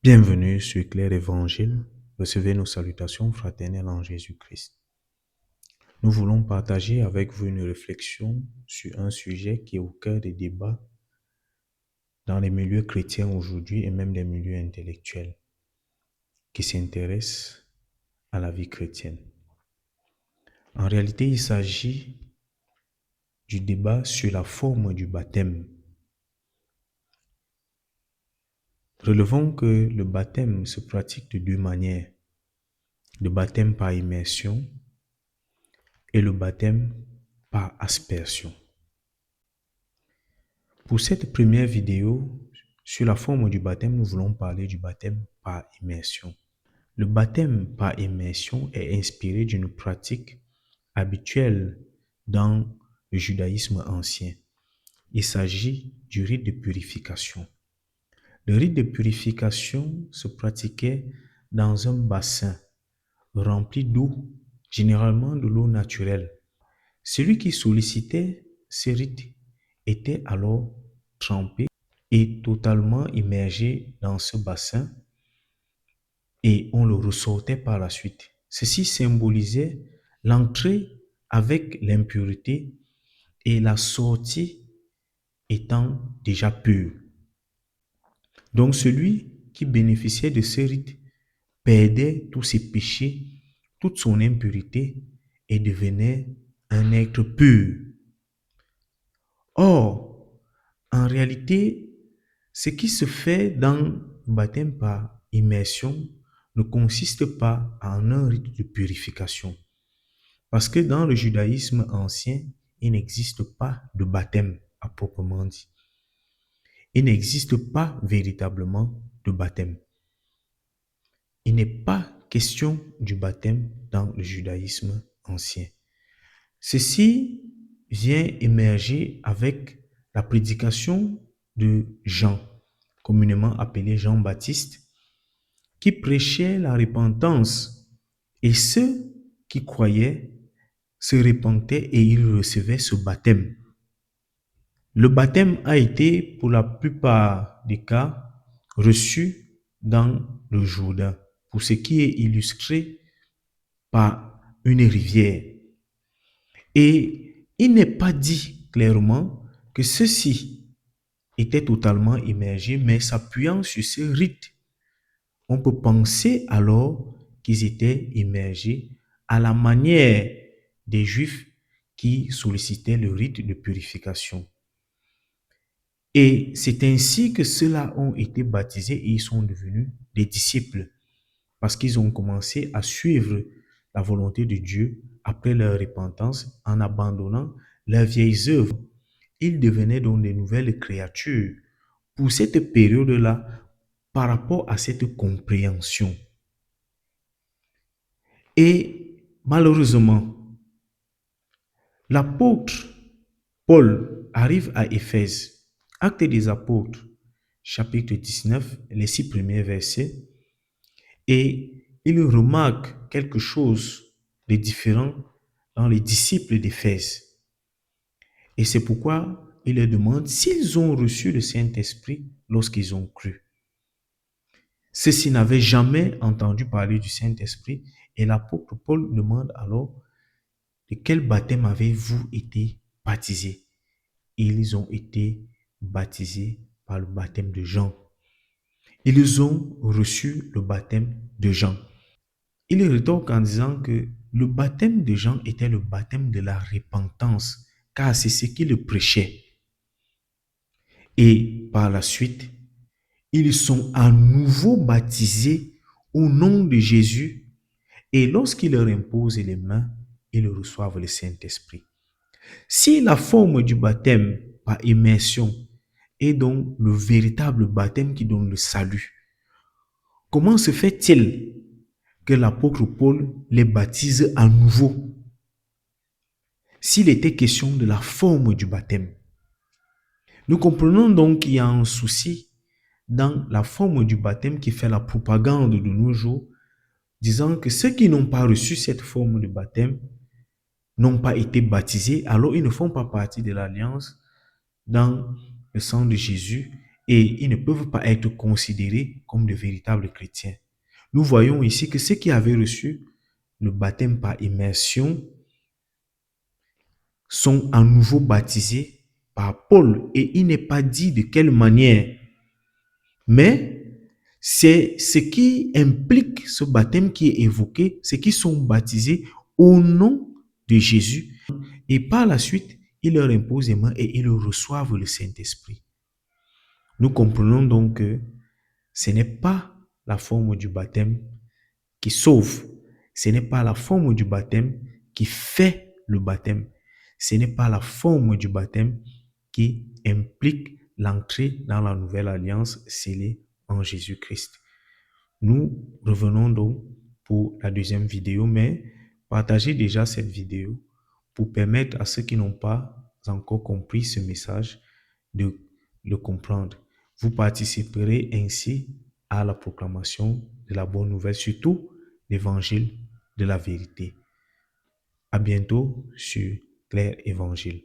Bienvenue sur Clair Évangile. Recevez nos salutations fraternelles en Jésus-Christ. Nous voulons partager avec vous une réflexion sur un sujet qui est au cœur des débats dans les milieux chrétiens aujourd'hui et même les milieux intellectuels qui s'intéressent à la vie chrétienne. En réalité, il s'agit du débat sur la forme du baptême. Relevons que le baptême se pratique de deux manières. Le baptême par immersion et le baptême par aspersion. Pour cette première vidéo, sur la forme du baptême, nous voulons parler du baptême par immersion. Le baptême par immersion est inspiré d'une pratique habituelle dans le judaïsme ancien. Il s'agit du rite de purification. Le rite de purification se pratiquait dans un bassin rempli d'eau, généralement de l'eau naturelle. Celui qui sollicitait ce rite était alors trempé et totalement immergé dans ce bassin et on le ressortait par la suite. Ceci symbolisait l'entrée avec l'impureté et la sortie étant déjà pure. Donc celui qui bénéficiait de ce rite perdait tous ses péchés, toute son impureté et devenait un être pur. Or, en réalité, ce qui se fait dans le baptême par immersion ne consiste pas en un rite de purification. Parce que dans le judaïsme ancien, il n'existe pas de baptême à proprement dit. Il n'existe pas véritablement de baptême. Il n'est pas question du baptême dans le judaïsme ancien. Ceci vient émerger avec la prédication de Jean, communément appelé Jean-Baptiste, qui prêchait la repentance et ceux qui croyaient se repentaient et ils recevaient ce baptême. Le baptême a été, pour la plupart des cas, reçu dans le Jourdain, pour ce qui est illustré par une rivière. Et il n'est pas dit clairement que ceux-ci étaient totalement immergés, mais s'appuyant sur ce rite, on peut penser alors qu'ils étaient immergés à la manière des Juifs qui sollicitaient le rite de purification. Et c'est ainsi que ceux-là ont été baptisés et ils sont devenus des disciples parce qu'ils ont commencé à suivre la volonté de Dieu après leur repentance en abandonnant leurs vieilles œuvres. Ils devenaient donc des nouvelles créatures pour cette période-là par rapport à cette compréhension. Et malheureusement, l'apôtre Paul arrive à Éphèse, Actes des apôtres, chapitre 19, les 6 premiers versets, et il remarque quelque chose de différent dans les disciples d'Éphèse. Et c'est pourquoi il leur demande s'ils ont reçu le Saint-Esprit lorsqu'ils ont cru. Ceux-ci n'avaient jamais entendu parler du Saint-Esprit et l'apôtre Paul demande alors de quel baptême avez-vous été baptisés? Ils ont été baptisés par le baptême de Jean. Ils ont reçu le baptême de Jean. Il rétorque en disant que le baptême de Jean était le baptême de la repentance, car c'est ce qu'il prêchait. Et par la suite, ils sont à nouveau baptisés au nom de Jésus et lorsqu'il leur impose les mains, ils reçoivent le Saint-Esprit. Si la forme du baptême par immersion est donc le véritable baptême qui donne le salut, comment se fait-il que l'apôtre Paul les baptise à nouveau s'il était question de la forme du baptême? Nous comprenons donc qu'il y a un souci dans la forme du baptême qui fait la propagande de nos jours, disant que ceux qui n'ont pas reçu cette forme de baptême n'ont pas été baptisés, alors ils ne font pas partie de l'alliance dans le sang de Jésus et ils ne peuvent pas être considérés comme de véritables chrétiens. Nous voyons ici que ceux qui avaient reçu le baptême par immersion sont à nouveau baptisés par Paul et il n'est pas dit de quelle manière, mais c'est ce qui implique ce baptême qui est évoqué, c'est qu'ils sont baptisés au nom de Jésus et par la suite, il leur impose les mains et ils reçoivent le Saint-Esprit. Nous comprenons donc que ce n'est pas la forme du baptême qui sauve, ce n'est pas la forme du baptême qui fait le baptême, ce n'est pas la forme du baptême qui implique l'entrée dans la nouvelle alliance scellée en Jésus-Christ. Nous revenons donc pour la deuxième vidéo, mais partagez déjà cette vidéo pour permettre à ceux qui n'ont pas encore compris ce message de le comprendre. Vous participerez ainsi à la proclamation de la bonne nouvelle, surtout l'évangile de la vérité. À bientôt sur Clair Évangile.